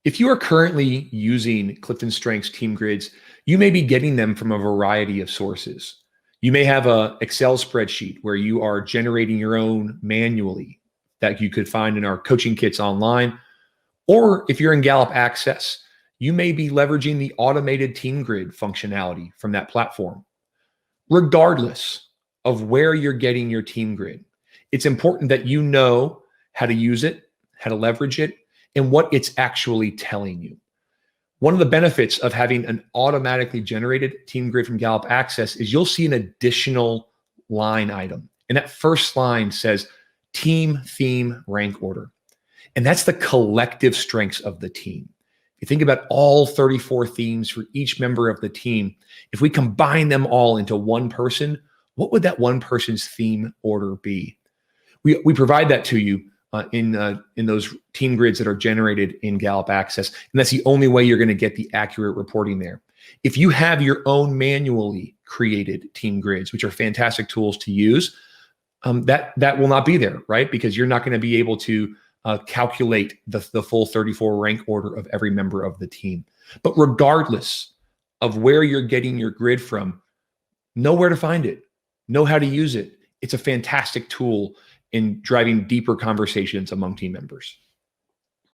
If you are currently using CliftonStrengths team grids, you may be getting them from a variety of sources. You may have an Excel spreadsheet where you are generating your own manually that you could find in our coaching kits online. Or if you're in Gallup Access, you may be leveraging the automated team grid functionality from that platform. Regardless of where you're getting your team grid, it's important that you know how to use it, how to leverage it, and what it's actually telling you. One of the benefits of having an automatically generated team grid from Gallup Access is you'll see an additional line item. And that first line says team theme rank order. And that's the collective strengths of the team. If you think about all 34 themes for each member of the team, if we combine them all into one person, what would that one person's theme order be? We provide that to you in those team grids that are generated in Gallup Access. And that's the only way you're going to get the accurate reporting there. If you have your own manually created team grids, which are fantastic tools to use, that will not be there, right? Because you're not going to be able to calculate the full 34 rank order of every member of the team. But regardless of where you're getting your grid from, know where to find it, know how to use it. It's a fantastic tool in driving deeper conversations among team members.